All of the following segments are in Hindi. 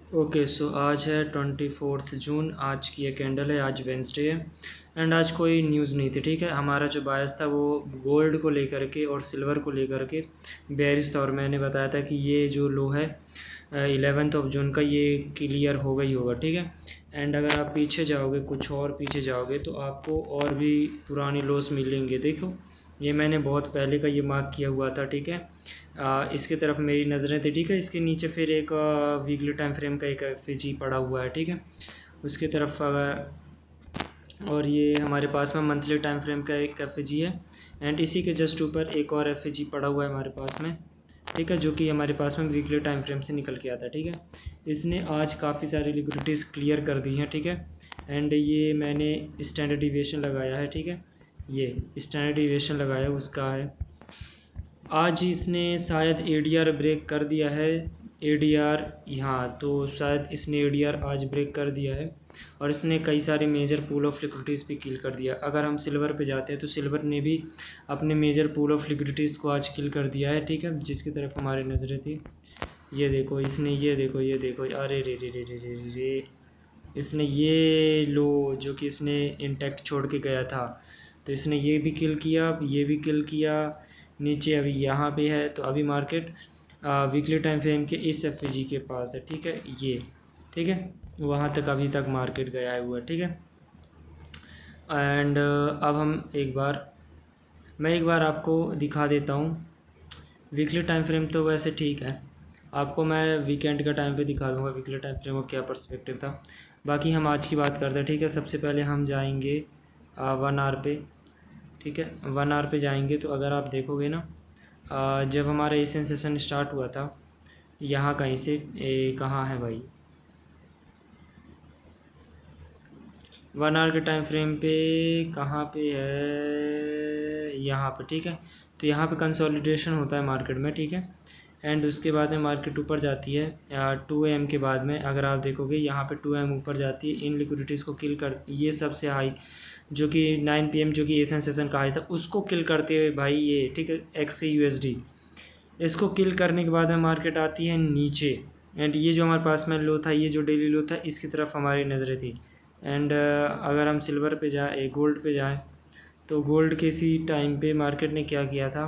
ओके, सो आज है 24 जून। आज की ये कैंडल है, आज वेंसडे है। एंड आज कोई न्यूज़ नहीं थी, ठीक है। हमारा जो बायस था वो गोल्ड को लेकर के और सिल्वर को लेकर के बेयरिश था, और मैंने बताया था कि ये जो लो है 11 जून का, ये क्लियर हो गई होगा, ठीक है। एंड अगर आप पीछे जाओगे, कुछ और पीछे जाओगे, तो आपको और भी पुरानी लोस मिलेंगे। देखो, ये मैंने बहुत पहले का ये मार्क किया हुआ था, ठीक है। इसकी तरफ मेरी नज़रें थी, ठीक है। इसके नीचे फिर एक वीकली टाइम फ्रेम का एक एफ पड़ा हुआ है, ठीक है। उसकी तरफ अगर, और ये हमारे पास में मंथली टाइम फ्रेम का एक एफ है। एंड इसी के जस्ट ऊपर एक और एफ पड़ा हुआ है हमारे पास में, ठीक है, जो कि हमारे पास में वीकली टाइम फ्रेम से निकल के आता है, ठीक है। इसने आज काफ़ी सारी लिक्विडिटीज़ क्लियर कर दी हैं, ठीक है। एंड ये मैंने स्टैंडर्ड डिविएशन लगाया है, ठीक है। ये स्टैंडर्ड डिविएशन लगाया उसका है। आज इसने शायद एडीआर ब्रेक कर दिया है। एडीआर, यहाँ तो शायद इसने एडीआर आज ब्रेक कर दिया है, और इसने कई सारे मेजर पूल ऑफ लिक्विडिटीज़ भी किल कर दिया। अगर हम सिल्वर पे जाते हैं तो सिल्वर ने भी अपने मेजर पूल ऑफ लिक्विडिटीज़ को आज किल कर दिया है, ठीक है, जिसकी तरफ हमारी नज़रें थी। ये देखो इसने, ये देखो, ये देखो, अरे रे रे रे रे रे रे रे, इसने ये लो जो कि इसने इंटैक्ट छोड़ के गया था, तो इसने ये भी किल किया, ये भी किल किया। नीचे अभी यहाँ पे है, तो अभी मार्केट वीकली टाइम फ्रेम के इस एफ के पास है, ठीक है, ये, ठीक है। वहाँ तक अभी तक मार्केट गया है हुआ, ठीक है। एंड अब मैं एक बार आपको दिखा देता हूँ। वीकली टाइम फ्रेम तो वैसे ठीक है, आपको मैं वीकेंड का टाइम पे दिखा दूँगा वीकली टाइम फ्रेम का क्या पर्सपेक्टिव था। बाकी हम आज की बात करते हैं, ठीक है। सबसे पहले हम जाएंगे 1 आवर पे, ठीक है। 1 आवर पे जाएंगे तो अगर आप देखोगे ना, जब हमारा ये सेशन स्टार्ट हुआ था, यहाँ कहीं से कहाँ है भाई, 1 आवर के टाइम फ्रेम पे कहाँ पे है, यहाँ पे, ठीक है। तो यहाँ पे कंसोलिडेशन होता है मार्केट में, ठीक है। एंड उसके बाद में मार्केट ऊपर जाती है 2 AM के बाद में। अगर आप देखोगे यहाँ पे 2 AM ऊपर जाती है, इन लिक्विडिटीज़ को किल कर, ये सबसे हाई जो कि 9 PM जो कि एशियन सेशन का हाई था, उसको किल करते हुए भाई ये, ठीक है, XAUSD, इसको किल करने के बाद में मार्केट आती है नीचे। एंड ये जो हमारे पास में लो था, ये जो डेली लो था, इसकी तरफ हमारी नज़रें थी। एंड अगर हम सिल्वर पे जाए, गोल्ड पे जाएँ, तो गोल्ड के इसी टाइम पे मार्केट ने क्या किया था,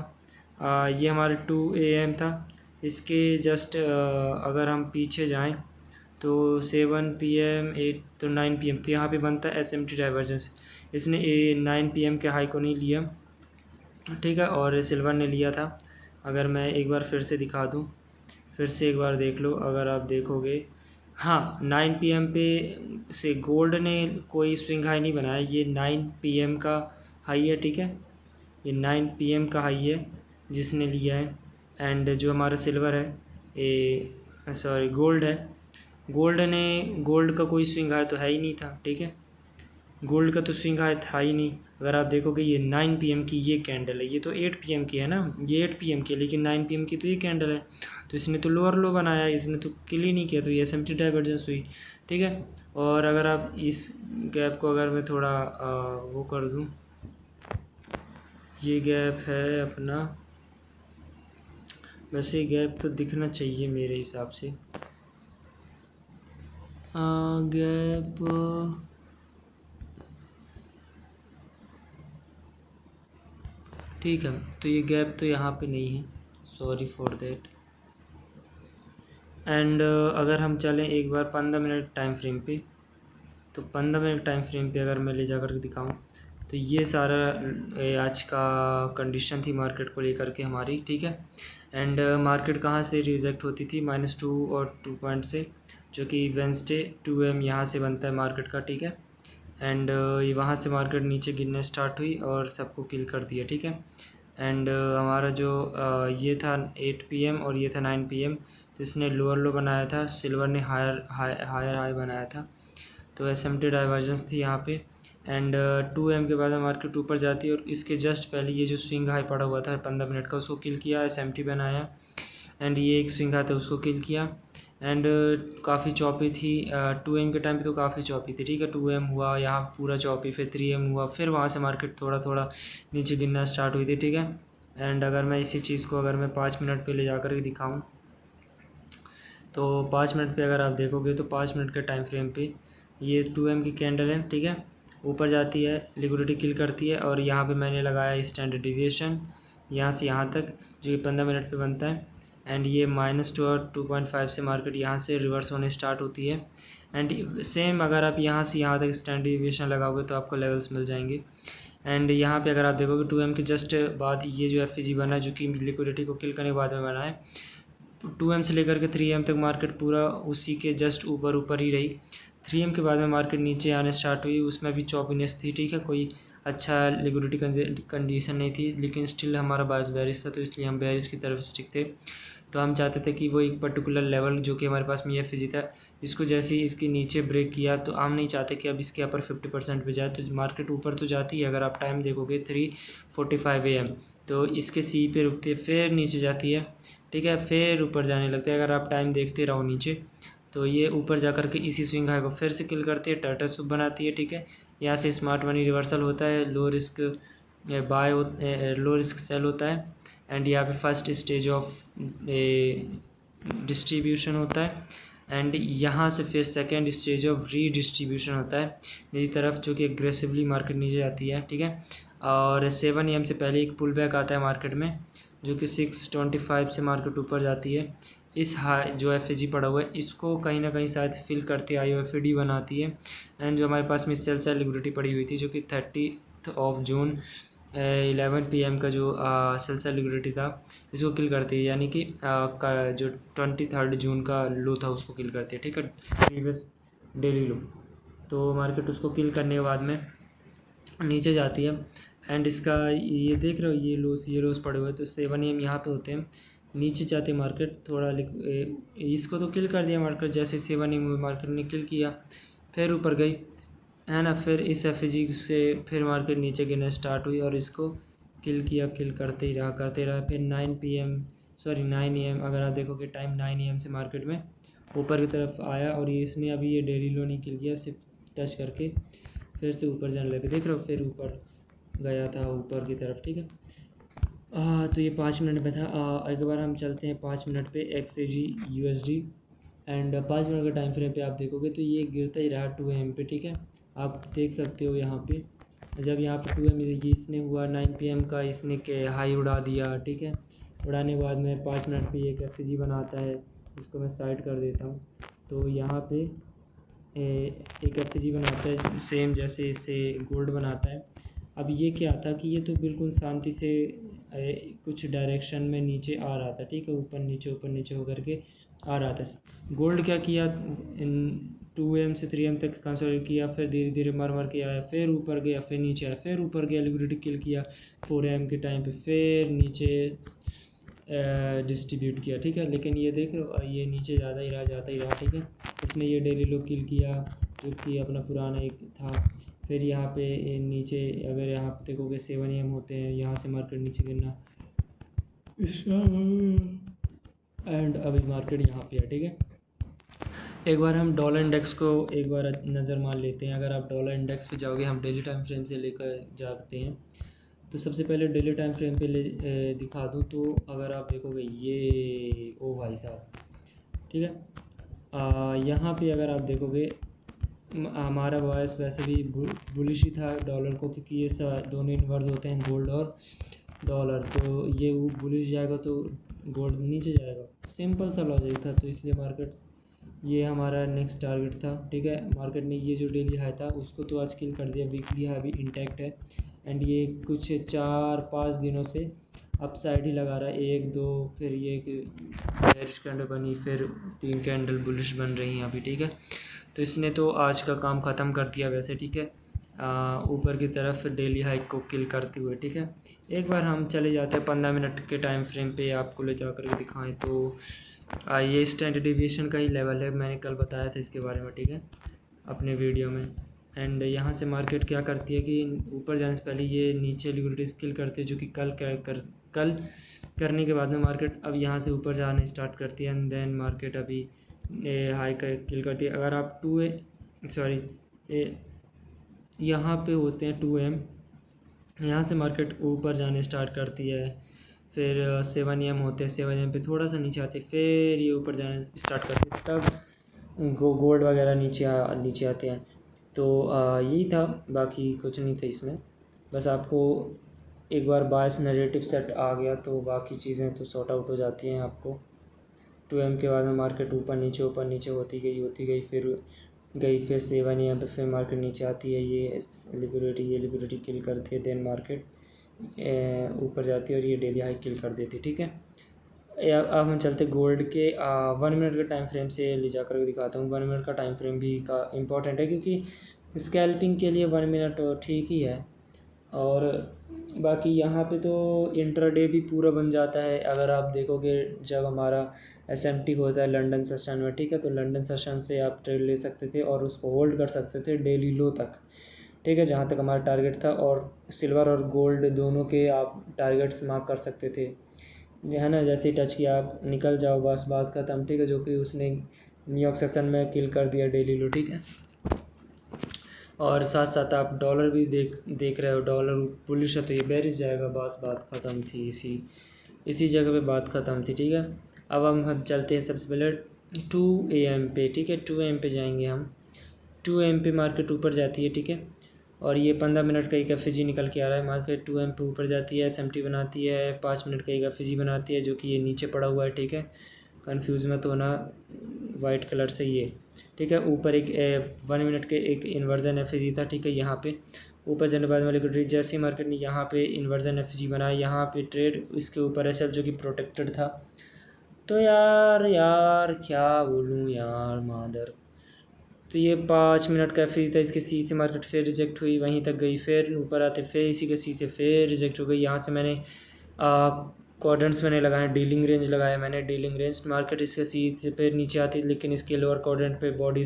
ये हमारे 2 AM था। इसके जस्ट अगर हम पीछे जाएं तो 7 PM 8 तो 9 PM, तो यहाँ पे बनता है SMT डाइवर्जेंस। इसने 9 PM के हाई को नहीं लिया, ठीक है, और सिल्वर ने लिया था। अगर मैं एक बार फिर से दिखा दूँ, फिर से एक बार देख लो, अगर आप देखोगे, हाँ, 9 PM पे से गोल्ड ने कोई स्विंग हाई नहीं बनाया, ये 9 PM का हाई है, ठीक है। ये 9 PM का हाई है जिसने लिया है। एंड जो हमारा सिल्वर है, ये सॉरी गोल्ड है, गोल्ड का कोई स्विंग हाई तो है ही नहीं था, ठीक है। गोल्ड का तो स्विंग हाई था ही नहीं। अगर आप देखोगे ये 9 PM की ये कैंडल है, ये तो 8 PM की है ना, ये 8 PM की है, लेकिन 9 PM की तो ये कैंडल है। तो इसने तो लोअर लो बनाया, इसने तो किल ही नहीं किया, तो ये SMT डाइवर्जेंस हुई, ठीक है। और अगर आप इस गैप को अगर मैं थोड़ा वो कर दूँ, ये गैप है अपना, वैसे गैप तो दिखना चाहिए मेरे हिसाब से, गैप, ठीक है। तो ये गैप तो यहाँ पे नहीं है, सॉरी फॉर देट। एंड अगर हम चलें एक बार 15 मिनट टाइम फ्रेम पे, तो 15 मिनट टाइम फ्रेम पे अगर मैं ले जा कर दिखाऊँ, तो ये सारा आज का कंडीशन थी मार्केट को लेकर के हमारी, ठीक है। एंड मार्केट कहाँ से रिजेक्ट होती थी, -2 और 2 पॉइंट से, जो कि वेंसडे 2 AM यहाँ से बनता है मार्केट का, ठीक है। एंड वहाँ से मार्केट नीचे गिरने स्टार्ट हुई और सबको किल कर दिया, ठीक है। एंड हमारा जो ये था 8 PM और ये था 9 PM, तो इसने लोअर लो बनाया था, सिल्वर ने हायर हाई बनाया था। तो SMT डाइवर्जेंस थी यहाँ पे। एंड 2 AM के बाद मार्केट ऊपर जाती है, और इसके जस्ट पहले ये जो स्विंग हाई पड़ा हुआ था 15 मिनट का, उसको किल किया, SMT बनाया। एंड ये एक स्विंग हाई था, उसको किल किया। एंड काफ़ी चौपी थी, 2 AM के टाइम पे तो काफ़ी चौपी थी, ठीक है। 2 AM हुआ यहाँ पूरा चौपी, फिर 3 AM हुआ, फिर वहाँ से मार्केट थोड़ा थोड़ा नीचे गिरना स्टार्ट हुई थी, ठीक है। एंड अगर मैं इसी चीज़ को अगर मैं 5 मिनट पे ले जा कर के दिखाऊँ, तो 5 मिनट पे अगर आप देखोगे तो 5 मिनट के टाइम फ्रेम पे ये 2M की कैंडल है, ठीक है, ऊपर जाती है, लिक्विडिटी किल करती है, और यहाँ पे मैंने लगाया स्टैंडर्ड डिविएशन यहाँ से यहाँ तक, जो कि 15 मिनट पे बनता है। एंड ये -2 और 2.5 से मार्केट यहाँ से रिवर्स होने स्टार्ट होती है। एंड सेम अगर आप यहाँ से यहाँ तक स्टैंडर्ड डिविएशन लगाओगे तो आपको लेवल्स मिल जाएंगे। एंड यहाँ पे अगर आप देखोगे 2M के जस्ट बाद ये जो FG बना है, जो कि लिक्विडिटी को किल करने के बाद में बना है, 2M से लेकर के 3M तक मार्केट पूरा उसी के जस्ट ऊपर ही रही। 3M के बाद में मार्केट नीचे आने स्टार्ट हुई, उसमें भी चॉपीनेस थी, ठीक है, कोई अच्छा लिक्विडिटी कंडीशन नहीं थी, लेकिन स्टिल हमारा बायस बेरिश था, तो इसलिए हम बेरिश की तरफ स्टिक थे। तो हम चाहते थे कि वो एक पर्टिकुलर लेवल जो कि हमारे पास में ये FG था, इसको जैसे ही इसके नीचे ब्रेक किया, तो हम नहीं चाहते कि अब इसके ऊपर 50% पे जाए, तो मार्केट ऊपर तो जाती है। अगर आप टाइम देखोगे 3:45 AM, तो इसके C पे रुकती है, फिर नीचे जाती है, ठीक है, फिर ऊपर जाने लगता है। अगर आप टाइम देखते रहो नीचे, तो ये ऊपर जा कर के इसी स्विंग हाई को फिर से किल करती है, टाटा सुप बनाती है, ठीक है। यहाँ से स्मार्ट मनी रिवर्सल होता है, low risk low risk sell होता है। एंड यहाँ पे फर्स्ट स्टेज ऑफ डिस्ट्रीब्यूशन होता है, एंड यहाँ से फिर सेकेंड स्टेज ऑफ रीडिस्ट्रीब्यूशन होता है नीचे तरफ, जो कि एग्रेसिवली मार्केट नीचे जाती है, ठीक है। और 7 AM से पहले एक पुल बैक आता है मार्केट में, जो कि 625 से मार्केट ऊपर जाती है। इस हाई जो FG पड़ा हुआ है, इसको कहीं ना कहीं शायद फिल करती IOFD बनाती है। एंड जो हमारे पास में सेल लिक्विडिटी पड़ी हुई थी, जो कि 30 जून 11 PM का जो सेल लिक्विडिटी था, इसको किल करती है, यानी कि जो 23 जून का लो था उसको किल करती है, ठीक है, प्रीवियस डेली लो। तो मार्केट उसको किल करने के बाद में नीचे जाती है। एंड इसका ये देख रहे हो, ये रोज पड़े हुए, तो 7 AM यहाँ पे होते हैं, नीचे जाते मार्केट थोड़ा इसको तो किल कर दिया मार्केट, जैसे 7 AM मार्केट ने किल किया, फिर ऊपर गई, है ना, फिर इस FG से फिर मार्केट नीचे गिरना स्टार्ट हुई, और इसको किल किया, किल करते ही रहा। फिर 9 AM अगर आप देखोगे टाइम, 9 AM से मार्केट में ऊपर की तरफ आया, और ये इसने अभी ये डेली लो नहीं किल किया, सिर्फ टच करके फिर से ऊपर जाने लगे, देख रहे हो, फिर ऊपर गया था ऊपर की तरफ, ठीक है। तो ये 5 मिनट में था। एक बार हम चलते हैं 5 मिनट पे XAG USD। एंड 5 मिनट का टाइम फ्रेम पे आप देखोगे तो ये गिरता ही रहा 2 AM पे, ठीक है, आप देख सकते हो यहाँ पे। जब यहाँ पे 2 AM इसने हुआ 9 PM का, इसने के हाई उड़ा दिया, ठीक है। उड़ाने के बाद में 5 मिनट पे एक FG बनाता है, इसको मैं साइड कर देता हूँ। तो यहाँ पे एक FG बनाता है, सेम जैसे इससे गोल्ड बनाता है। अब ये क्या था कि ये तो बिल्कुल शांति से कुछ डायरेक्शन में नीचे आ रहा था, ठीक है, ऊपर नीचे होकर के आ रहा था। गोल्ड क्या किया, इन 2 AM से 3 AM तक कंसोलिडेट किया, फिर धीरे धीरे मर के आया, फिर ऊपर गया, फिर नीचे आया, फिर ऊपर गया, लिक्विडिटी किल किया 4 AM के टाइम पे, फिर नीचे डिस्ट्रीब्यूट किया, ठीक है। लेकिन ये देख लो, ये नीचे जाता ही रहा, ठीक है। इसने ये डेली लो किल किया, जो कि अपना पुराना एक था। फिर यहाँ पे नीचे अगर यहाँ पे देखोगे 7 AM होते हैं, यहाँ से मार्केट नीचे गिरना, एंड अभी मार्केट यहाँ पे है, ठीक है। एक बार हम डॉलर इंडेक्स को एक बार नज़र मार लेते हैं। अगर आप डॉलर इंडेक्स पे जाओगे, हम डेली टाइम फ्रेम से लेकर जाते हैं, तो सबसे पहले डेली टाइम फ्रेम पे दिखा दूँ तो अगर आप देखोगे ये, ओ भाई साहब, ठीक है, यहाँ पे अगर आप देखोगे हमारा वॉइस वैसे भी बुलिश ही था डॉलर को, क्योंकि ये दोनों इन्वर्स होते हैं, गोल्ड और डॉलर। तो ये बुलिश जाएगा तो गोल्ड नीचे जाएगा, सिंपल सा लॉजिक था। तो इसलिए मार्केट, ये हमारा नेक्स्ट टारगेट था, ठीक है। मार्केट ने ये जो डेली हाई था उसको तो आज किल कर दिया, वीकली हाई भी इंटैक्ट है। एंड ये कुछ 4-5 दिनों से अप साइड ही लगा रहा है, 1-2, फिर ये बेरिश कैंडल बनी, फिर 3 कैंडल बुलिश बन रही हैं अभी, ठीक है। तो इसने तो आज का काम ख़त्म कर दिया वैसे, ठीक है, ऊपर की तरफ डेली हाइक को किल करते हुए, ठीक है। एक बार हम चले जाते हैं 15 मिनट के टाइम फ्रेम पे, आपको ले जा कर के दिखाएँ तो ये स्टैंडर्ड डिविएशन का ही लेवल है, मैंने कल बताया था इसके बारे में, ठीक है, अपने वीडियो में। एंड यहाँ से मार्केट क्या करती है कि ऊपर जाने से पहले ये नीचे लिक्विडिटी किल करती है, जो कि कल करने के बाद में मार्केट अब यहाँ से ऊपर जाना स्टार्ट करती है। एंड देन मार्केट अभी हाई का किल करती है। अगर आप यहाँ पे होते हैं 2 AM, यहाँ से मार्केट ऊपर जाने स्टार्ट करती है, फिर 7 AM होते हैं, 7 AM पे थोड़ा सा नीचे आते, फिर ये ऊपर जाना स्टार्ट करते, तब गोल्ड वगैरह नीचे आते हैं। तो यही था, बाकी कुछ नहीं था इसमें। बस आपको एक बार बायस नैरेटिव सेट आ गया तो बाकी चीज़ें तो सॉर्ट आउट हो जाती हैं। आपको 2M के बाद में मार्केट ऊपर नीचे होती गई, फिर 7 AM पे फिर मार्केट नीचे आती है, ये लिक्विडिटी किल करती है, देन मार्केट ऊपर जाती है और ये डेली हाई किल कर देती है। ठीक है, अब हम चलते गोल्ड के 1 मिनट के टाइम फ्रेम से ले जाकर के दिखाता हूँ। 1 मिनट का टाइम फ्रेम भी का इम्पॉर्टेंट है, क्योंकि स्कैल्पिंग के लिए 1 मिनट ठीक ही है। और बाकी यहाँ पे तो इंट्राडे भी पूरा बन जाता है। अगर आप देखोगे जब हमारा SMT होता है लंदन सेशन में, ठीक है, तो लंदन सेशन से आप ट्रेड ले सकते थे और उसको होल्ड कर सकते थे डेली लो तक, ठीक है, जहाँ तक हमारा टारगेट था। और सिल्वर और गोल्ड दोनों के आप टारगेट्स मार्क कर सकते थे, है ना। जैसे ही टच किया आप निकल जाओ, बस बात खत्म, ठीक है, जो कि उसने न्यूयॉर्क सेशन में किल कर दिया डेली लो, ठीक है। और साथ साथ आप डॉलर भी देख रहे हो, डॉलर बुलिश है तो ये बेरिश जाएगा, बस बात ख़त्म थी, इसी जगह पे बात ख़त्म थी, ठीक है। अब हम चलते हैं सबसे पहले 2 AM पे, ठीक है, 2 AM पे जाएंगे हम। 2 AM पे मार्केट ऊपर जाती है, ठीक है, और ये 15 मिनट का एक FG निकल के आ रहा है। मार्केट 2M पे ऊपर जाती है, SMT बनाती है, 5 मिनट का एक FG बनाती है, जो कि ये नीचे पड़ा हुआ है, ठीक है, कंफ्यूज मत होना, वाइट कलर से ये, ठीक है। ऊपर एक 1 मिनट के एक इन्वर्जन FG था, ठीक है, यहाँ पे ऊपर जाने बाद वाले लिक्विडिटी जैसे ही मार्केट ने यहाँ पे इन्वर्जन FG बनाया, यहाँ पे ट्रेड इसके ऊपर SL जो कि प्रोटेक्टेड था। तो यार क्या बोलूँ यार मादर, तो ये 5 मिनट का FG था, इसके C से मार्केट फिर रिजेक्ट हुई, वहीं तक गई, फिर ऊपर आते फिर इसी के C से फिर रिजेक्ट हो गई। यहाँ से मैंने क्वाड्रेंट्स मैंने लगाए, डीलिंग रेंज लगाया मैंने, डीलिंग रेंज मार्केट इसके C से फिर नीचे आती है, लेकिन इसके लोअर क्वाड्रेंट पे बॉडी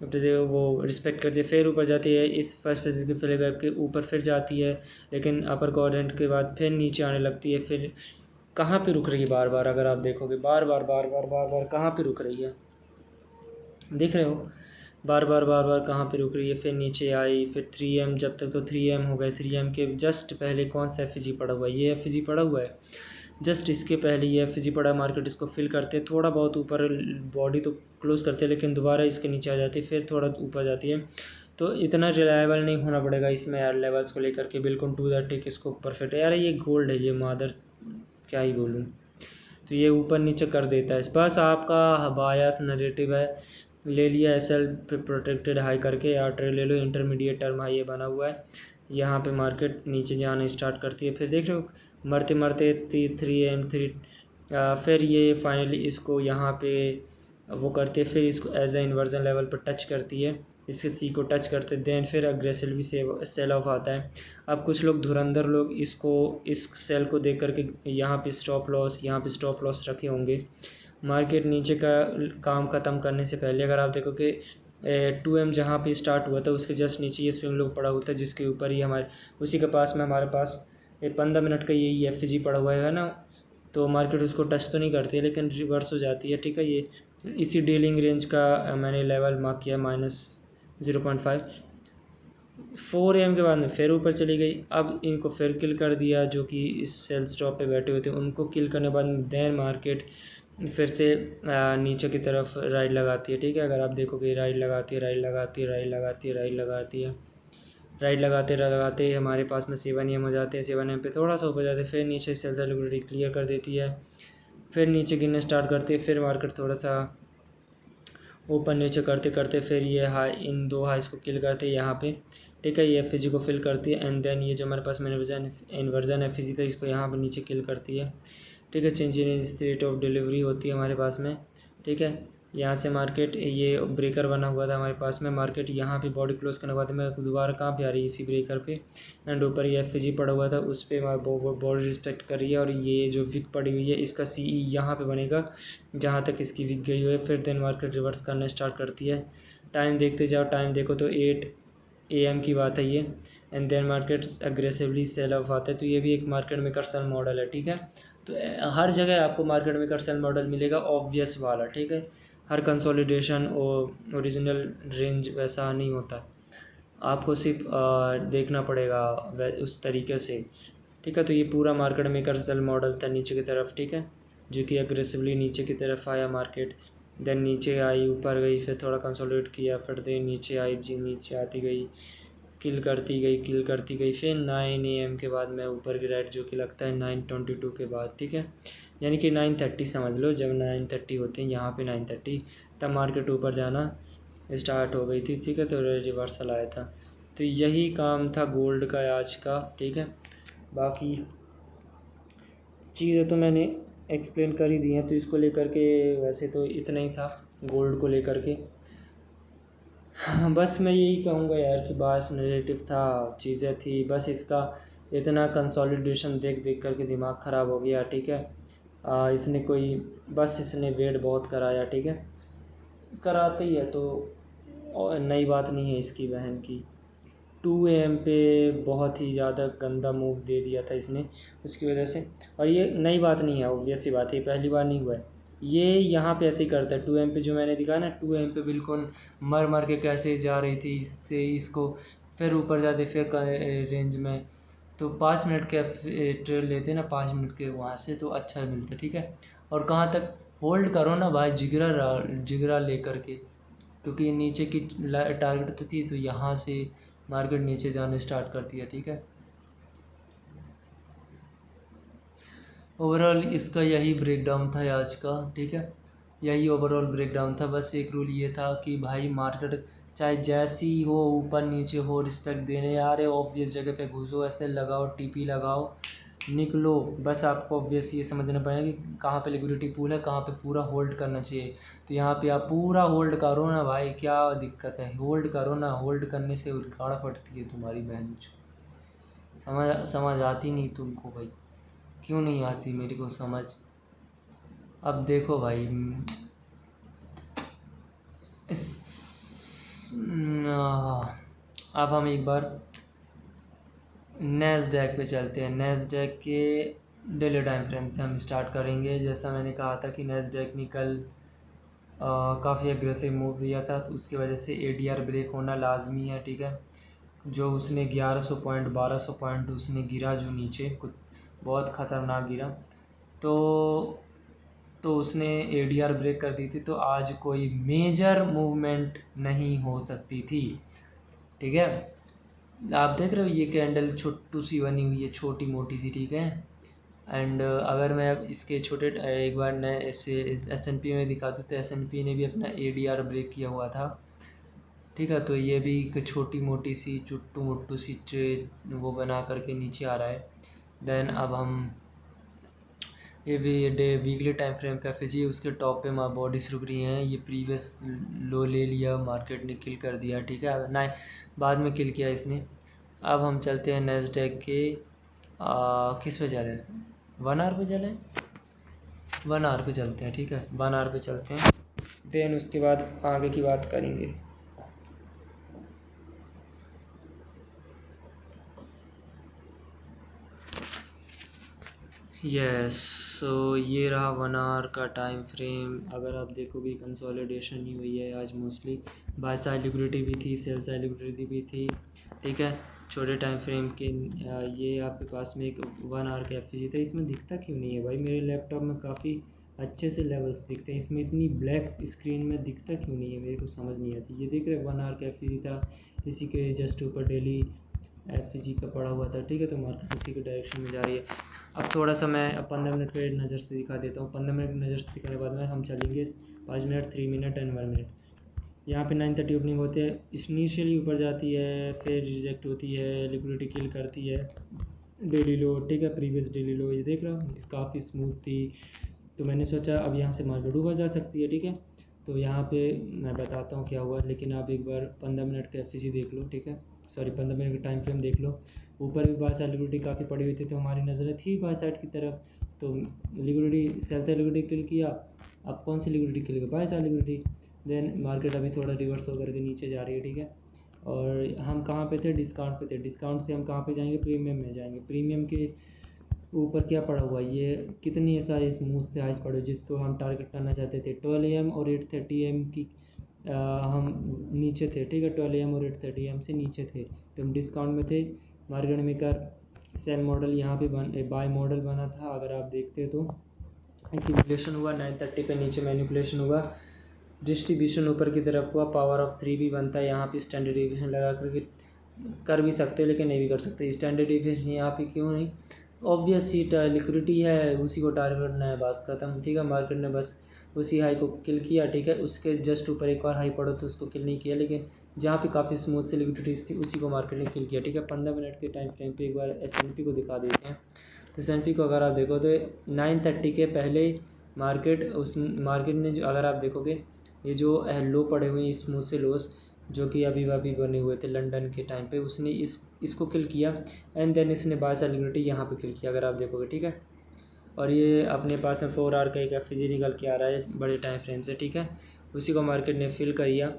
वो रिस्पेक्ट करती है, फिर ऊपर जाती है, इस फर्स्ट पेज के फिर गैप के ऊपर फिर जाती है, लेकिन अपर क्वाड्रेंट के बाद फिर नीचे आने लगती है। फिर कहाँ पे रुक रही है बार बार, अगर आप देखोगे बार बार कहाँ पे रुक रही है, देख रहे हो, बार बार कहाँ पे रुक रही है। फिर नीचे आई, फिर 3M, जब तक तो 3M हो गए। 3M के जस्ट पहले कौन सा FG पड़ा हुआ है, ये FG पड़ा हुआ है, जस्ट इसके पहले ये FG पड़ा है। मार्केट इसको फिल करते, थोड़ा बहुत ऊपर बॉडी तो क्लोज करते हैं, लेकिन दोबारा इसके नीचे आ जाती है, फिर थोड़ा ऊपर जाती है। तो इतना रिलायबल नहीं होना पड़ेगा इसमें यार, लेवल्स को लेकर के बिल्कुल टू द टिक इसको परफेक्ट है यार। ये गोल्ड है, ये मादर क्या ही बोलूँ, तो ये ऊपर नीचे कर देता है। बस आपका बायस नैरेटिव है, ले लिया SL प्रोटेक्टेड हाई करके, या ट्रेड ले लो, इंटरमीडिएट टर्म हाई ये बना हुआ है। यहाँ पे मार्केट नीचे जाना स्टार्ट करती है, फिर देख रहे हो मरते मरते 3M फिर ये फाइनली इसको यहाँ पे वो करते, फिर इसको एज ए इन्वर्जन लेवल पर टच करती है, इसके C को टच करते, देन फिर अग्रेसिवली सेल ऑफ आता है। अब कुछ लोग धुरंधर लोग इसको इस सेल को देख करके यहाँ पे स्टॉप लॉस रखे होंगे। मार्केट नीचे का काम ख़त्म करने से पहले अगर आप देखो कि 2M जहाँ पे स्टार्ट हुआ था उसके जस्ट नीचे ये स्विंग लो पड़ा हुआ था, जिसके ऊपर ही हमारे उसी के पास में हमारे पास 15 मिनट का यही FG पड़ा हुआ है ना। तो मार्केट उसको टच तो नहीं करती है, लेकिन रिवर्स हो जाती है, ठीक है। ये इसी डीलिंग रेंज का मैंने लेवल मार्क किया -0.5। 4M के बाद में फिर ऊपर चली गई। अब इनको फिर किल कर दिया, जो कि इस सेल स्टॉप पे बैठे हुए थे, उनको किल करने के बाद देन मार्केट फिर से नीचे की तरफ राइड लगाती है, ठीक है। अगर आप देखोगे राइड लगाती है, राइड लगाते हमारे पास में 7M हो जाते हैं। 7M पे थोड़ा सा ऊपर जाते हैं, फिर नीचे सेल्स लिक्विडिटी क्लियर कर देती है, फिर नीचे गिरने स्टार्ट करती है, फिर मार्केट थोड़ा सा ऊपर नीचे करते करते फिर ये हाई, इन दो हाइस को किल करते हैं यहाँ पे, ठीक है। ये FG को फिल करती है, एंड देन ये जो हमारे पास में इन्वर्जन FG था इसको यहाँ पर नीचे किल करती है, ठीक है। Change in state of delivery होती है हमारे पास में, ठीक है। यहाँ से मार्केट ये ब्रेकर बना हुआ था हमारे पास में, मार्केट यहाँ पे बॉडी क्लोज करने के बाद में दोबारा कहाँ पे आ रही है, इसी ब्रेकर पे, एंड ऊपर ये FG पड़ा हुआ था उस पर बॉडी रिस्पेक्ट कर रही है। और ये जो विक पड़ी हुई है इसका CE यहाँ पे बनेगा जहाँ तक इसकी विक गई हुई है। फिर देन मार्केट रिवर्स करना स्टार्ट करती है। टाइम देखते जाओ, टाइम देखो तो 8 AM की बात है ये, and then market aggressively sell off आता है। तो ये भी एक मार्केट मेकर सेल मॉडल है, ठीक है। तो हर जगह आपको मार्केट मेकर सेल मॉडल मिलेगा, ऑब्वियस वाला, ठीक है। हर कंसोलिडेशन और ओरिजिनल रेंज वैसा नहीं होता, आपको सिर्फ देखना पड़ेगा उस तरीके से। ठीक है। तो ये पूरा मार्केट मेकर सेल मॉडल था नीचे की तरफ, ठीक है, जो कि अग्रेसिवली नीचे की तरफ आया मार्केट, देन नीचे आई, ऊपर गई, फिर थोड़ा कंसोलिडेट किया, फिर देन नीचे आई जी, नीचे आती गई, किल करती गई, फिर 9 AM के बाद मैं ऊपर गिरा, जो कि लगता है 9:22 के बाद, ठीक है, यानी कि 9:30 समझ लो, जब 9:30 होते हैं यहाँ पे 9:30, तब मार्केट ऊपर जाना स्टार्ट हो गई थी, ठीक है। तो रिवर्सल आया था। तो यही काम था गोल्ड का आज का, ठीक है। बाकी चीज़ें तो मैंने एक्सप्लेन कर ही दी हैं, तो इसको लेकर के वैसे तो इतना ही था गोल्ड को लेकर के। हाँ, बस मैं यही कहूँगा यार कि बास नेगेटिव था, चीज़ें थी, बस इसका इतना कंसोलिडेशन देख देख करके दिमाग ख़राब हो गया, ठीक है। इसने कोई बस इसने वेट बहुत कराया, ठीक है, कराते ही है तो, और नई बात नहीं है इसकी बहन की। 2 AM पे बहुत ही ज़्यादा गंदा मूव दे दिया था इसने, उसकी वजह से। और ये नई बात नहीं है, ऑब्वियस सी बात है, पहली बार नहीं हुआ है ये, यहाँ पे ऐसे ही करता है। 2 AM पे जो मैंने दिखाया ना, 2 AM पे बिल्कुल मर मर के कैसे जा रही थी इससे इसको, फिर ऊपर जाते, फिर रेंज में, तो 5 मिनट के ट्रेड लेते ना, 5 मिनट के वहाँ से तो अच्छा मिलता, ठीक है। और कहाँ तक होल्ड करो ना भाई, जिगरा लेकर के, क्योंकि नीचे की टारगेट तो थी, तो यहाँ से मार्केट नीचे जाने स्टार्ट करती है, ठीक है। ओवरऑल इसका यही ब्रेकडाउन था आज का, ठीक है, यही ओवरऑल ब्रेकडाउन था। बस एक रूल ये था कि भाई मार्केट चाहे जैसी हो, ऊपर नीचे हो, रिस्पेक्ट देने आ रहे, ऑब्वियस जगह पे घुसो, ऐसे लगाओ, टीपी लगाओ, निकलो। बस आपको ऑब्वियस ये समझना पड़ेगा कि कहाँ पे लिक्विडिटी पूल है, कहाँ पे पूरा होल्ड करना चाहिए। तो यहाँ पे आप पूरा होल्ड करो ना भाई, क्या दिक्कत है, होल्ड करो ना, होल्ड करने से गाड़ फटती है तुम्हारी बहन। समझ आती नहीं तुमको भाई, क्यों नहीं आती मेरे को समझ। अब देखो भाई, इस अब हम एक बार नैस्डैक पे चलते हैं। नैस्डैक के डेली टाइम फ्रेम से हम स्टार्ट करेंगे। जैसा मैंने कहा था कि नैस्डैक ने कल काफ़ी एग्रेसिव मूव दिया था, तो उसकी वजह से ADR ब्रेक होना लाजमी है, ठीक है। जो उसने 1100 पॉइंट 1200 पॉइंट उसने गिरा, जो नीचे कुछ बहुत ख़तरनाक गिरा, तो उसने ADR ब्रेक कर दी थी, तो आज कोई मेजर मूवमेंट नहीं हो सकती थी, ठीक है। आप देख रहे हो ये कैंडल छोटू सी बनी हुई है, छोटी मोटी सी, ठीक है। एंड अगर मैं अब इसके छोटे एक बार नए ऐसे S&P में दिखा दूँ, तो S&P ने भी अपना ADR ब्रेक किया हुआ था, ठीक है। तो ये भी एक छोटी मोटी सी चुट्टू मुट्टू सी ट्रे वो बना करके नीचे आ रहा है। देन अब हम ये वीकली टाइम फ्रेम का FG, उसके टॉप पे माँ बॉडीज रुक रही हैं, ये प्रीवियस लो ले लिया, मार्केट ने किल कर दिया, ठीक है। अब ना बाद में किल किया इसने। अब हम चलते हैं नैस्डैक के किस पे चले, 1 आवर पे चले, 1 आवर पे चलते हैं, ठीक है, 1 आवर पे चलते हैं, देन उसके बाद आगे की बात करेंगे। यस, सो ये रहा 1 आवर का टाइम फ्रेम। अगर आप देखोगे कंसोलिडेशन ही हुई है आज मोस्टली, बाय साइड लिक्विडिटी भी थी, सेल साइड लिक्विडिटी भी थी, ठीक है। छोटे टाइम फ्रेम के ये आपके पास में एक 1 आवर का FG था। इसमें दिखता क्यों नहीं है भाई, मेरे लैपटॉप में काफ़ी अच्छे से लेवल्स दिखते हैं, इसमें इतनी ब्लैक स्क्रीन में दिखता क्यों नहीं है, मेरे को समझ नहीं आती। ये देख रहे 1 आवर का FG था, इसी के जस्ट ऊपर डेली FG का पड़ा हुआ था, ठीक है। तो मार्केट उसी के डायरेक्शन में जा रही है। अब थोड़ा सा मैं 15 मिनट पे नज़र से दिखा देता हूँ। 15 मिनट नज़र से दिखाने के बाद में हम चलेंगे 5 मिनट, 3 मिनट एंड 1 मिनट। यहाँ पे 9:30 ओपनिंग होते हैं, इनिशियली ऊपर जाती है, फिर रिजेक्ट होती है, लिक्विडिटी किल करती है, डेली लो, ठीक है, प्रीवियस डेली लो, ये देख रहा हूँ काफ़ी स्मूथ थी। तो मैंने सोचा अब यहाँ से मार्केट ऊपर जा सकती है, ठीक है। तो यहाँ पे मैं बताता हूँ क्या हुआ, लेकिन आप एक बार 15 मिनट का FG देख लो, ठीक है, सॉरी 15 मिनट का टाइम फ्रेम देख लो। ऊपर भी बाय साइड लिक्विडिटी काफ़ी पड़ी हुई थी, तो हमारी नज़रें थी बाय साइड की तरफ, तो liquidity sell side liquidity kill किया। अब कौन सी लिक्विडिटी किल गई, buy side liquidity. Then market अभी थोड़ा रिवर्स होकर के नीचे जा रही है, ठीक है। और हम कहाँ पे थे, डिस्काउंट पे थे, डिस्काउंट से हम कहाँ पे जाएंगे, प्रीमियम में जाएंगे। प्रीमियम के ऊपर क्या पड़ा हुआ है, ये कितनी सारी स्मूथ से हाइस पड़े, जिसको हम टारगेट करना चाहते थे 12 AM और 8:30 AM की हम नीचे थे, ठीक है, 12 AM और 8:30 AM से नीचे थे, तो हम डिस्काउंट में थे। मार्केट मेकर सेल मॉडल यहाँ पे बाय मॉडल बना था। अगर आप देखते तो एक्यूमुलेशन हुआ 930 पे, नीचे मैनिपुलेशन हुआ, डिस्ट्रीब्यूशन ऊपर की तरफ हुआ, पावर ऑफ 3 भी बनता है यहाँ पे। स्टैंडर्ड डिविएशन लगा करके कर भी सकते हो लेकिन नहीं भी कर सकते। स्टैंडर्ड डिविएशन यहाँ पे क्यों नहीं, ऑब्वियस सीट लिक्विडिटी है, उसी को टारगेट करना है, बात खत्म, ठीक है। मार्केट ने बस उसी हाई को किल किया, ठीक है। उसके जस्ट ऊपर एक और हाई पड़ो तो उसको किल नहीं किया, लेकिन जहाँ पे काफ़ी स्मूथ से लिक्विडिटी थी उसी को मार्केट ने किल किया, ठीक है। 15 मिनट के टाइम फ्रेम पे एक बार S&P को दिखा देते हैं। तो S&P को अगर आप देखो तो 930 के पहले मार्केट ने जो, अगर आप देखोगे ये जो लो पड़े हुए हैं स्मूथ से लोस जो कि अभी बने हुए थे लंदन के टाइम पे, उसने इसको किल किया एंड देन इसने बाय साइड लिक्विडिटी यहाँ पे किल किया, अगर आप देखोगे, ठीक है। और ये अपने पास में 4 आवर का एक FG निकल के आ रहा है बड़े टाइम फ्रेम से, ठीक है। उसी को मार्केट ने फिल किया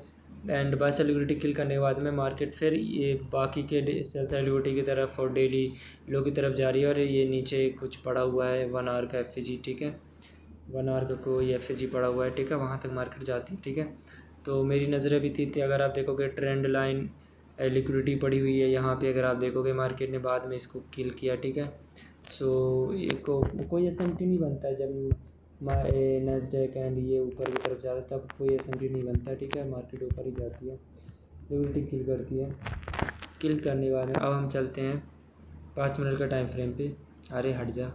एंड बाय साइड लिक्विडिटी किल करने के बाद में मार्केट फिर ये बाकी के सेल साइड लिक्विडिटी की तरफ और डेली लो की तरफ जा रही है। और ये नीचे कुछ पड़ा हुआ है 1 आवर का FG, ठीक है। 1 आवर का कोई FG पड़ा हुआ है, ठीक है, वहाँ तक मार्केट जाती है, ठीक है। तो मेरी नज़रें भी थी अगर आप देखोगे ट्रेंड लाइन लिक्विडिटी पड़ी हुई है यहाँ पे, अगर आप देखोगे मार्केट ने बाद में इसको किल किया, ठीक है। सो ये कोई S&P नहीं बनता जब नैस्डैक एंड ये ऊपर की तरफ जाता है, तब कोई S&P नहीं बनता, ठीक है। मार्केट ऊपर ही जाती है, लिक्विडिटी किल करती है। किल करने के बाद में अब हम चलते हैं 5 मिनट का टाइम फ्रेम पे। अरे हट जा,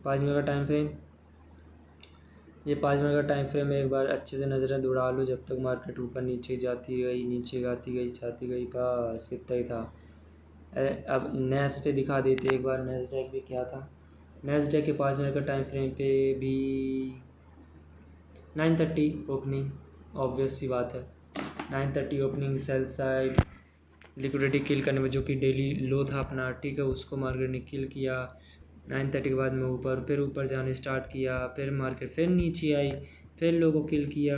5 मिनट का टाइम फ्रेम, ये 5 मिनट का टाइम फ्रेम में एक बार अच्छे से नज़रें दौड़ा लो जब तक मार्केट ऊपर नीचे जाती गई, नीचे जाती गई, बस इतना ही था। अब नेस पे दिखा देते एक बार, नैस्डैक भी क्या था। नैस्डैक के 5 मिनट का टाइम फ्रेम पे भी 930 ओपनिंग, ऑब्वियस सी बात है 930 ओपनिंग सेल साइड लिक्विडिटी किल करने में, जो कि डेली लो था अपना, ठीक है, उसको मार्केट ने किल किया। 930 के बाद में ऊपर जाने स्टार्ट किया, फिर मार्केट फिर नीचे आई, फिर लोगों को किल किया।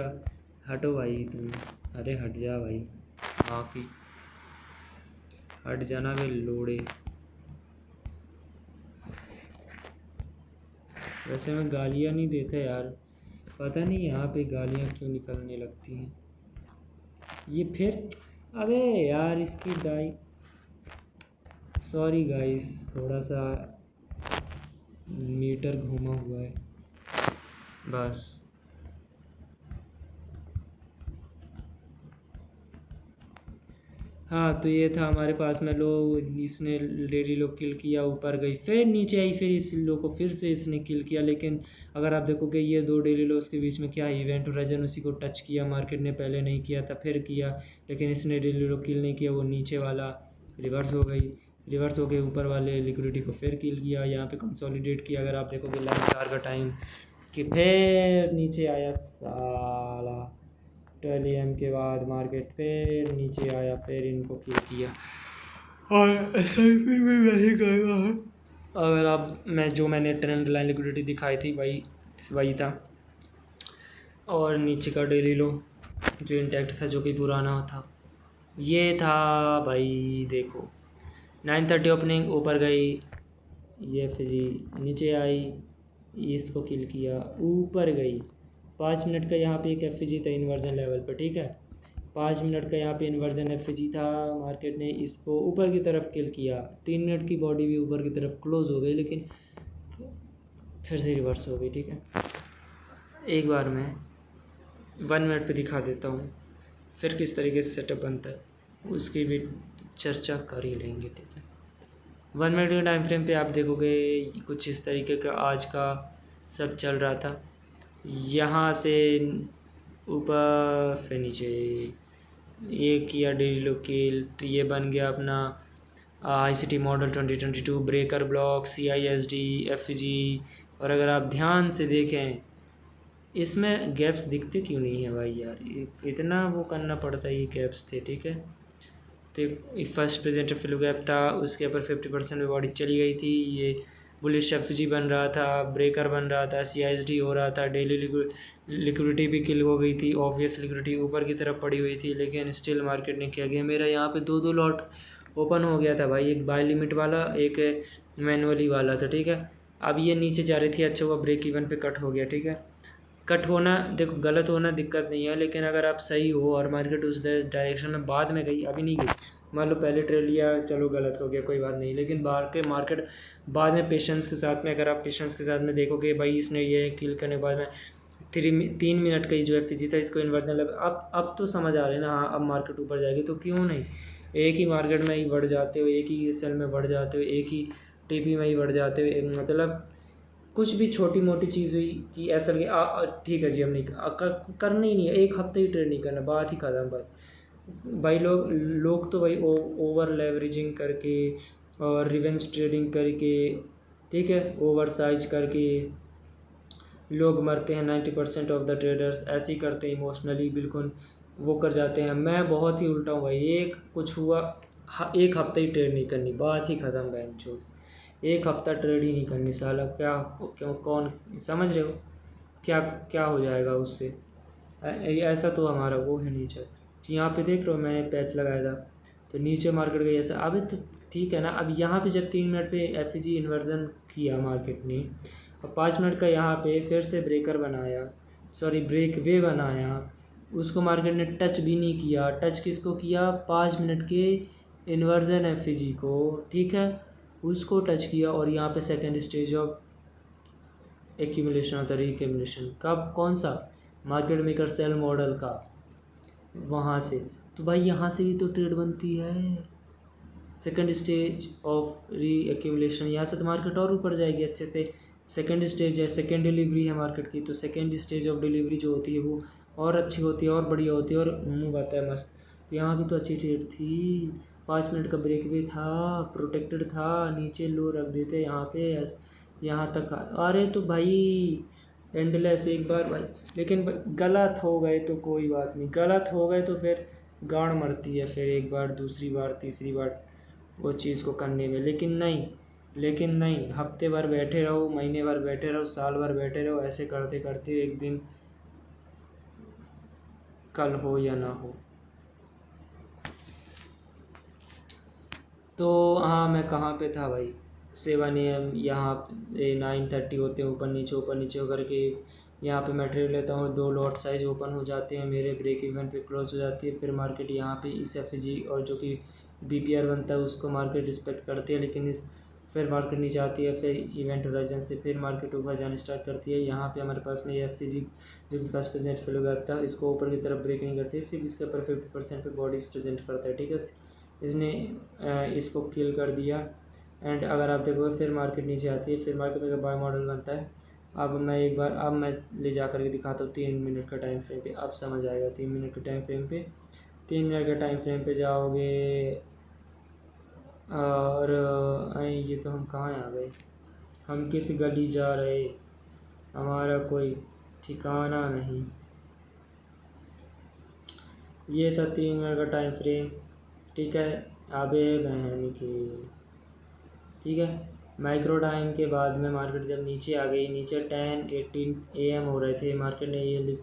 हटो भाई तुम, अरे हट जा भाई, हाँ की हट जाना वे लोड़े। वैसे मैं गालियाँ नहीं देता यार, पता नहीं यहाँ पे गालियाँ क्यों निकलने लगती हैं। ये फिर, अबे यार इसकी डाई, सॉरी गाइस, थोड़ा सा मीटर घूमा हुआ है बस। हाँ तो ये था हमारे पास में लो, इसने डेली लो किल किया, ऊपर गई, फिर नीचे आई, फिर इस लो को फिर से इसने किल किया। लेकिन अगर आप देखोगे ये 2 डेली लोस के बीच में क्या इवेंट होराइजन उसी को टच किया, मार्केट ने पहले नहीं किया था, फिर किया, लेकिन इसने डेली लो किल नहीं किया, वो नीचे वाला रिवर्स हो गई, ऊपर वाले लिक्विडिटी को फिर किल किया, यहाँ पे कंसोलिडेट किया। अगर आप देखोगे लाइन 4 का टाइम कि फिर नीचे आया साला, 12 AM के बाद मार्केट फिर नीचे आया, फिर इनको किल किया और S&P भी वही कर रहा है। अगर आप मैंने ट्रेंड लाइन लिक्विडिटी दिखाई थी वही था, और नीचे का डेली लो जो इंटैक्ट था, जो कि पुराना था, ये था भाई। देखो 930 ओपनिंग, ऊपर गई, ये FG नीचे आई, इसको किल किया, ऊपर गई। 5 मिनट का यहाँ पे एक FG था इन्वर्जन लेवल पर, ठीक है। 5 मिनट का यहाँ पे इन्वर्जन FG था, मार्केट ने इसको ऊपर की तरफ किल किया। 3 मिनट की बॉडी भी ऊपर की तरफ क्लोज हो गई, लेकिन फिर से रिवर्स हो गई, ठीक है। एक बार मैं 1 मिनट पे दिखा देता हूँ, फिर किस तरीके से सेटअप बनता है उसकी भी चर्चा कर ही लेंगे, ठीक है। 1 मिनट के टाइम फ्रेम पे आप देखोगे कुछ इस तरीके का आज का सब चल रहा था। यहाँ से ऊपर फिर नीचे, ये किया डेली लो किल, तो ये बन गया अपना ICT model 2022 breaker block, CISD FG। और अगर आप ध्यान से देखें इसमें गैप्स दिखते क्यों नहीं है भाई यार, इतना वो करना पड़ता है, ये गैप्स थे, ठीक है। तो फर्स्ट प्रेजेंटर फ्लो गैप था, उसके ऊपर 50% में बॉडी चली गई थी, ये बुलिश FG बन रहा था, ब्रेकर बन रहा था, CISD हो रहा था, डेली लिक्विडिटी भी किल हो गई थी, ऑब्वियस लिक्विडिटी ऊपर की तरफ पड़ी हुई थी, लेकिन स्टिल मार्केट ने क्या किया, मेरा यहाँ पे 2 लॉट ओपन हो गया था भाई, एक बाय लिमिट वाला, एक मैनुअली वाला था, ठीक है। अब ये नीचे जा रही थी, अच्छा हुआ ब्रेक इवन पे कट हो गया, ठीक है। कट होना, देखो गलत होना दिक्कत नहीं है, लेकिन अगर आप सही हो और मार्केट उस डायरेक्शन में बाद में गई, अभी नहीं गई, मान लो पहले ट्रेड लिया, चलो गलत हो गया, कोई बात नहीं, लेकिन मार्केट बाद में पेशेंस के साथ में, अगर आप पेशेंस के साथ में देखोगे भाई इसने ये किल करने के बाद में 3 मिनट का ही जो एफ था इसको इन्वर्जन लेवल, अब तो समझ आ रहा है ना। हाँ अब मार्केट ऊपर जाएगी तो क्यों नहीं, एक ही मार्केट में ही बढ़ जाते हो, एक ही सेल में बढ़ जाते हो, एक ही टीपी में ही बढ़ जाते हो, मतलब कुछ भी छोटी मोटी चीज़ हुई कि ऐसा लगे ठीक है जी हम नहीं करना ही नहीं है, एक हफ्ते ही ट्रेड नहीं करना, बात ही खत्म। भाई लोग तो भाई ओवर लेवरेजिंग करके और रिवेंज ट्रेडिंग करके, ठीक है, ओवर साइज करके लोग मरते हैं। 90% ऑफ द ट्रेडर्स ऐसे ही करते हैं, इमोशनली बिल्कुल वो कर जाते हैं। मैं बहुत ही उल्टा हूँ भाई, एक कुछ हुआ एक हफ्ते ही ट्रेड नहीं करनी, बात ही ख़त्म। बैंक छोड़, एक हफ्ता ट्रेड ही नहीं करनी, साला क्या क्यों कौन समझ रहे हो क्या क्या हो जाएगा उससे। ऐसा तो हमारा वो है नेचर। यहाँ पे देख रहे हो मैंने पैच लगाया था तो नीचे मार्केट गई ऐसा, अभी तो ठीक है ना। अब यहाँ पे जब 3 मिनट पे एफ इन्वर्जन किया मार्केट ने और 5 मिनट का यहाँ पे फिर से ब्रेकर बनाया, सॉरी ब्रेक वे बनाया, उसको मार्केट ने टच भी नहीं किया। टच किसको किया, 5 मिनट के इन्वर्जन एफ को, ठीक है, उसको टच किया। और यहाँ पे सेकेंड स्टेज ऑफ एक्यूमुलेशन होता है, रिक्यूमुलेशन कब, कौन सा, मार्केट मेकर सेल मॉडल का, वहाँ से। तो भाई यहाँ से भी तो ट्रेड बनती है, सेकंड स्टेज ऑफ री एक्यूमुलेशन। यहाँ से तो मार्केट और ऊपर जाएगी अच्छे से। सेकंड स्टेज है, सेकंड डिलीवरी है मार्केट की, तो सेकंड स्टेज ऑफ डिलीवरी जो होती है वो और अच्छी होती है और बढ़िया होती है और मुँह आता है मस्त। तो यहाँ भी तो अच्छी ट्रेड थी, 5 मिनट का ब्रेक भी था, प्रोटेक्टेड था, नीचे लो रख देते यहाँ पे, यहाँ तक। अरे तो भाई एंडलेस एक बार भाई, लेकिन गलत हो गए तो कोई बात नहीं, गलत हो गए तो फिर गाड़ मरती है फिर एक बार, दूसरी बार, तीसरी बार वो चीज़ को करने में। लेकिन नहीं, हफ्ते भर बैठे रहो, महीने भर बैठे रहो, साल भर बैठे रहो, ऐसे करते करते एक दिन कल हो या ना हो। तो हाँ मैं कहाँ पे था भाई, 7 AM, यहाँ 9:30 होते हैं, ऊपर नीचे होकर के यहाँ पे मैं ट्रेड लेता हूँ, 2 लॉट साइज ओपन हो जाते हैं मेरे, ब्रेक इवन पे क्लोज हो जाती है। फिर मार्केट यहाँ पे इस एफ और जो कि BPR बनता है उसको मार्केट रिस्पेक्ट करती है, लेकिन फिर मार्केट नीचे आती है, फिर इवेंट होराइजन से फिर मार्केट ऊपर जाना स्टार्ट करती है। यहाँ पे हमारे पास में ये एफ जो कि फर्स्ट प्रेजेंट फेल हो जाता है, इसको ऊपर की तरफ ब्रेक नहीं करती, सिर्फ इसके ऊपर 50% पे बॉडीज प्रेजेंट करता है, ठीक है। इसने इसको किल कर दिया। एंड अगर आप देखोगे फिर मार्केट नीचे आती है, फिर मार्केट में बाय मॉडल बनता है। अब मैं ले जा करके दिखाता हूँ 3 मिनट का टाइम फ्रेम पे, अब समझ आएगा। 3 मिनट के टाइम फ्रेम पे, 3 मिनट के टाइम फ्रेम पे जाओगे और ये तो हम कहाँ आ गए, हम किस गली जा रहे, हमारा कोई ठिकाना नहीं। ये था 3 मिनट का टाइम फ्रेम, ठीक है। अबे बहन की, ठीक है। माइक्रो टाइम के बाद में मार्केट जब नीचे आ गई, नीचे 10-18 AM हो रहे थे, मार्केट ने ये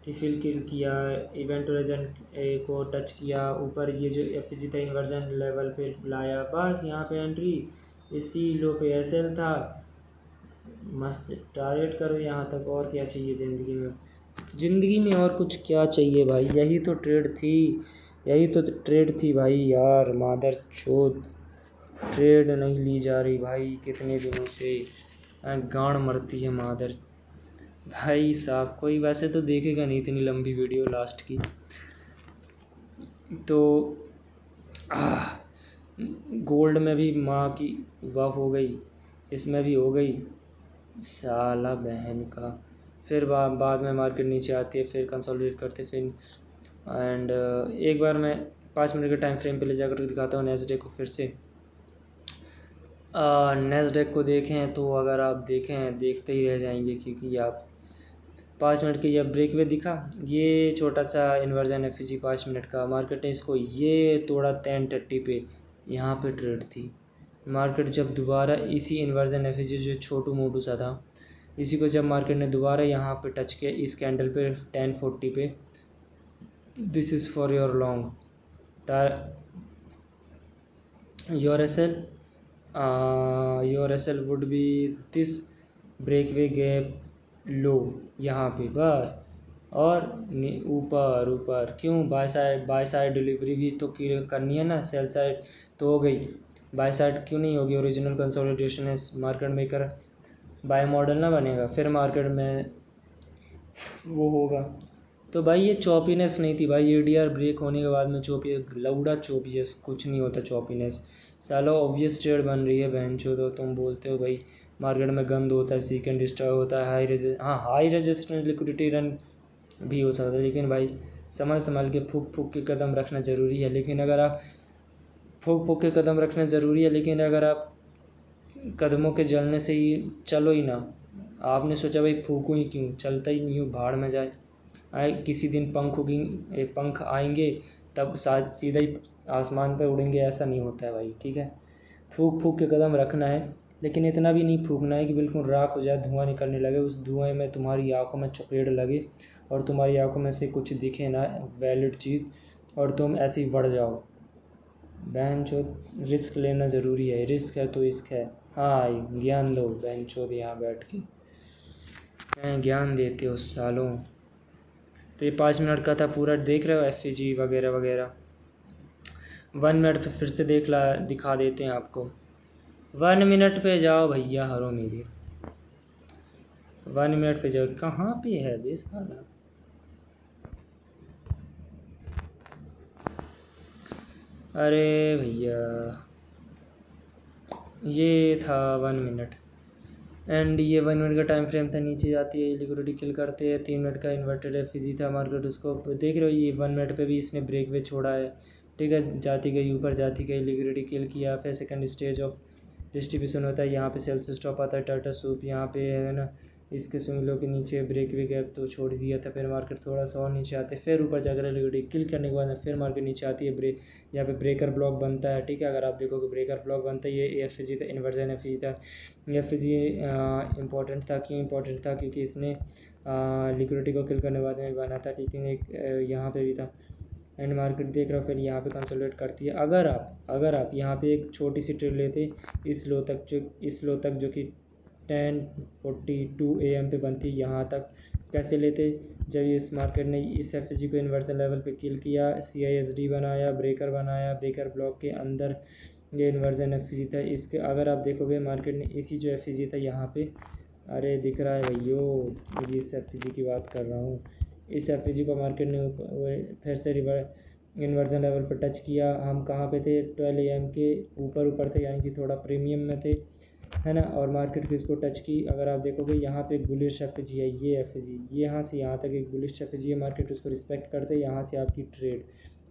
रिफिल किया, इवेंट होराइजन को टच किया, ऊपर ये जो एफ था इन्वर्जन लेवल पे लाया, बस यहाँ पे एंट्री, इसी लो पे SL था, मस्त टारगेट करो यहाँ तक। और क्या चाहिए ज़िंदगी में और कुछ क्या चाहिए भाई, यही तो ट्रेड थी भाई यार। मादर चोद, ट्रेड नहीं ली जा रही भाई कितने दिनों से, गांड मरती है मादर भाई साहब। कोई वैसे तो देखेगा नहीं इतनी लंबी वीडियो लास्ट की, तो गोल्ड में भी माँ की वाह हो गई, इसमें भी हो गई, साला बहन का। फिर बाद में मार्केट नीचे आती है, फिर कंसोलिडेट करते फिर। एंड एक बार मैं 5 मिनट के टाइम फ्रेम पे ले जाकर दिखाता हूँ नेस्डेक को फिर से। नेस्डेक को देखें तो अगर आप देखते ही रह जाएंगे, क्योंकि आप 5 मिनट के, जब ब्रेक वे दिखा, ये छोटा सा इन्वर्जन एफ 5 मिनट का, मार्केट ने इसको ये तोड़ा 10:30 पे, यहाँ पे ट्रेड थी। मार्केट जब दोबारा इसी इन्वर्जन एफ जो छोटू मोटू सा था, इसी को जब मार्केट ने दोबारा यहाँ पे टच किया इस कैंडल पे 10:40 पे, this is for your long your SL would be this breakaway gap लो यहाँ पे, बस और ऊपर ऊपर क्यों, बाय साइड डिलीवरी भी तो करनी है ना, सेल साइड तो हो गई, बाय साइड क्यों नहीं होगी। ओरिजिनल कंसोलिडेशन है मार्केट मेकर, बाय मॉडल ना बनेगा फिर मार्केट में वो होगा। तो भाई ये चॉपीनेस नहीं थी भाई, एडीआर ब्रेक होने के बाद में चौपी लौड़ा चौपीएस कुछ नहीं होता चॉपीनेस। सालो ऑब्वियस ट्रेड बन रही है बहन चो, तो तुम बोलते हो भाई मार्केट में गंद होता है, सीकेंड डिस्टर्ब होता है, हाई रेजिस्टेंस लिक्विडिटी रन भी हो सकता है, लेकिन भाई संभल संभल के फूक फूक के कदम रखना ज़रूरी है। लेकिन अगर आप फूक फूक के कदम रखना ज़रूरी है, लेकिन अगर आप कदमों के जलने से ही चलो ही ना, आपने सोचा भाई फूकूँ ही क्यों, चलता ही नहीं हूँ भाड़ में जाए, आए किसी दिन पंख आएंगे तब साथ सीधा ही आसमान पे उड़ेंगे, ऐसा नहीं होता है भाई, ठीक है। फूक फूक के कदम रखना है, लेकिन इतना भी नहीं फूकना है कि बिल्कुल राख हो जाए, धुआं निकलने लगे, उस धुएं में तुम्हारी आंखों में चपेट लगे और तुम्हारी आंखों में से कुछ दिखे ना वैलिड चीज़ और तुम ऐसे ही बढ़ जाओ। बहन चोद रिस्क लेना ज़रूरी है, रिस्क है तो इश्क है। हाँ ज्ञान दो बहन चोद, यहाँ बैठ के ज्ञान देते हो सालों। तो ये 5 मिनट का था पूरा, देख रहे हो एफईजी वगैरह वगैरह। 1 मिनट पे फिर से दिखा देते हैं आपको। 1 मिनट पे जाओ भैया, हरो मेरी 1 मिनट पे जाओ, कहाँ पे है बे साला। अरे भैया ये था 1 मिनट, एंड ये 1 मिनट का टाइम फ्रेम था, नीचे जाती है लिक्विडिटी किल करते हैं। 3 मिनट का इन्वर्टेड एफईजी था मार्केट, उसको देख रहे हो ये 1 मिनट पे भी इसने ब्रेक वे छोड़ा है, ठीक है। जाती गई ऊपर, जाती गई लिक्विडिटी किल किया, फिर सेकंड स्टेज ऑफ डिस्ट्रीब्यूशन होता है, यहाँ पे सेल्स स्टॉप आता है, टाटा सूप यहाँ पे है ना, इसके स्विंग लो के नीचे ब्रेक वे गैप तो छोड़ दिया था, फिर मार्केट थोड़ा सा और नीचे आते फिर ऊपर जाकर लिक्विडिटी किल करने के बाद फिर मार्केट नीचे आती है, ब्रेक यहाँ पे ब्रेकर ब्लॉक बनता है, ठीक है। अगर आप देखोगे ब्रेकर ब्लॉक बनता है, ये एफईजी था, इन्वर्जन एफईजी था। एफईजी इंपॉर्टेंट था, क्यों इंपॉर्टेंट था, क्योंकि इसने लिक्विडिटी को किल करने के बाद में बना था, ठीक है। एक यहाँ पे भी था, एंड मार्केट देख रहा हो फिर यहाँ पे कंसोलिडेट करती है। अगर आप यहाँ पे एक छोटी सी ट्रेड लेते इस लो तक जो कि 10:42 AM पे बनती, यहाँ तक कैसे लेते, जब इस मार्केट ने इस एफईजी को इन्वर्जन लेवल पे किल किया, CISD बनाया, ब्रेकर ब्लॉक के अंदर ये इन्वर्जन एफईजी था। इसके अगर आप देखोगे मार्केट ने इसी जो एफईजी था यहाँ पे, अरे दिख रहा है भैयो, इस एफईजी की बात कर रहा हूँ, इस एफईजी को मार्केट ने फिर से इन्वर्जन लेवल पर टच किया। हम कहाँ पे थे, 12 AM के ऊपर थे, यानी कि थोड़ा प्रीमियम में थे, है ना। और मार्केट किसको टच की, अगर आप देखोगे यहाँ पे बुलिश एफईजी है, ये एफईजी, ये यहाँ से यहाँ तक एक बुलिश एफईजी है, मार्केट उसको रिस्पेक्ट करते, यहाँ से आपकी ट्रेड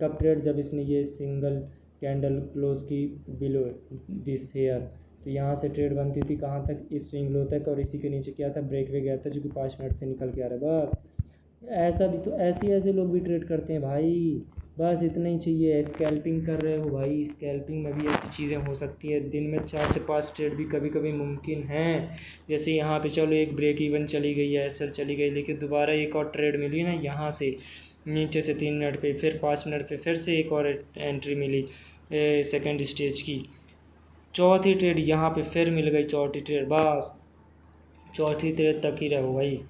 कब ट्रेड, जब इसने ये सिंगल कैंडल क्लोज की बिलो दिस हेयर, तो यहाँ से ट्रेड बनती थी कहाँ तक, इस स्विंग लो तक, और इसी के नीचे क्या था, ब्रेक वे गया था जो कि 5 मिनट से निकल के आ रहा है। बस ऐसा भी तो ऐसे लोग भी ट्रेड करते हैं भाई, बस इतना ही चाहिए। स्कैल्पिंग कर रहे हो भाई, स्कैल्पिंग में भी ऐसी चीज़ें हो सकती है, दिन में 4 से 5 ट्रेड भी कभी कभी मुमकिन हैं। जैसे यहाँ पे चलो एक ब्रेक इवन चली गई है, एसएल चली गई, लेकिन दोबारा एक और ट्रेड मिली ना यहाँ से नीचे से 3 मिनट पे, फिर 5 मिनट पे फिर से एक और एंट्री मिली सेकेंड स्टेज की, चौथी ट्रेड यहाँ पे फिर मिल गई, चौथी ट्रेड, बस चौथी ट्रेड तक ही रहो भाई।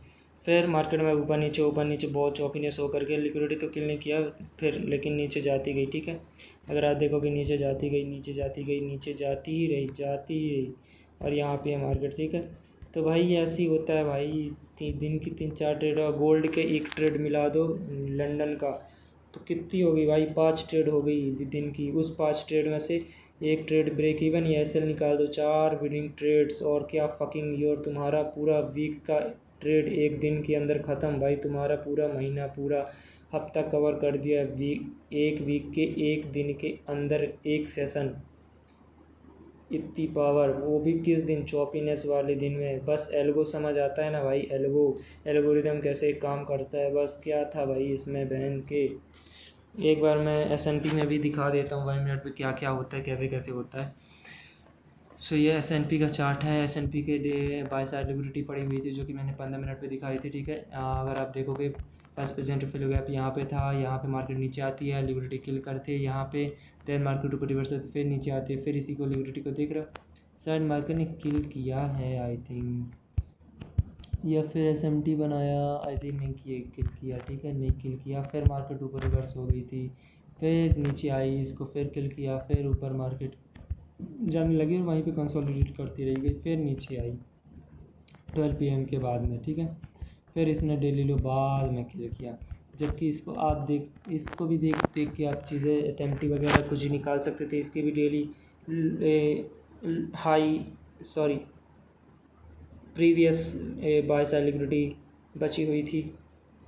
फिर मार्केट में ऊपर नीचे बहुत चौपीनेस होकर के लिक्विडिटी तो किल नहीं किया फिर, लेकिन नीचे जाती गई, ठीक है। अगर आप देखोगे नीचे जाती गई, नीचे जाती ही रही, और यहाँ पे है मार्केट, ठीक है। तो भाई ऐसे ही होता है भाई, दिन की 3-4 ट्रेड, और गोल्ड के एक ट्रेड मिला दो लंदन का, तो कितनी हो गई भाई, 5 ट्रेड हो गई दिन की। उस 5 ट्रेड में से एक ट्रेड ब्रेक इवन या एसएल निकाल दो, 4 विनिंग ट्रेड्स, और क्या फकिंग योर, तुम्हारा पूरा वीक का ट्रेड एक दिन के अंदर ख़त्म भाई, तुम्हारा पूरा महीना पूरा हफ्ता कवर कर दिया, एक वीक के एक दिन के अंदर एक सेशन, इतनी पावर, वो भी किस दिन, चौपीनेस वाले दिन में। बस एल्गो समझ आता है ना भाई, एल्गोरिदम कैसे काम करता है, बस क्या था भाई इसमें बहन के। एक बार मैं S&P में भी दिखा देता हूँ 1 मिनट पे क्या क्या होता है, कैसे कैसे होता है। सो ये S&P का चार्ट है, S&P के डे बाय साइड लिक्विडिटी पड़ी हुई थी जो कि मैंने 15 मिनट पे दिखाई थी, ठीक है। अगर आप देखोगे फर्स्ट प्रेजेंट फिल गैप यहाँ पे था, यहाँ पे मार्केट नीचे आती है, लिक्विडिटी किल करते हैं यहाँ पे, देन मार्केट ऊपर रिवर्स होती है, फिर नीचे आती है, फिर इसी को लिक्विडिटी को देख रहा शायद मार्केट ने किल किया है, आई थिंक या फिर SMT बनाया, आई थिंक नहीं किए, किल किया, ठीक है, नहीं किल किया, फिर मार्केट ऊपर रिवर्स हो गई थी, फिर नीचे आई, इसको फिर किल किया, फिर ऊपर मार्केट जाने लगी और वहीं पे कंसोलिडेट करती रही गई, फिर नीचे आई 12 PM के बाद में, ठीक है। फिर इसने डेली लो बाद में किल किया, जबकि इसको आप देख, इसको भी देख देख के आप चीज़ें SMT वगैरह कुछ ही निकाल सकते थे। इसकी भी daily high, sorry, previous buy सेलिब्रिटी बची हुई थी,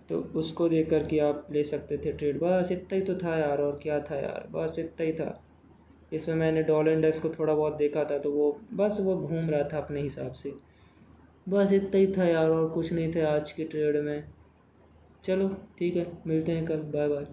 तो उसको देख कर के आप ले सकते थे ट्रेड। बस इतना ही तो था यार, और क्या था यार, बस इतना ही था। इसमें मैंने डॉलर इंडेक्स को थोड़ा बहुत देखा था, तो वो बस वो घूम रहा था अपने हिसाब से, बस इतना ही था यार, और कुछ नहीं था आज के ट्रेड में। चलो ठीक है, मिलते हैं कल, बाय बाय।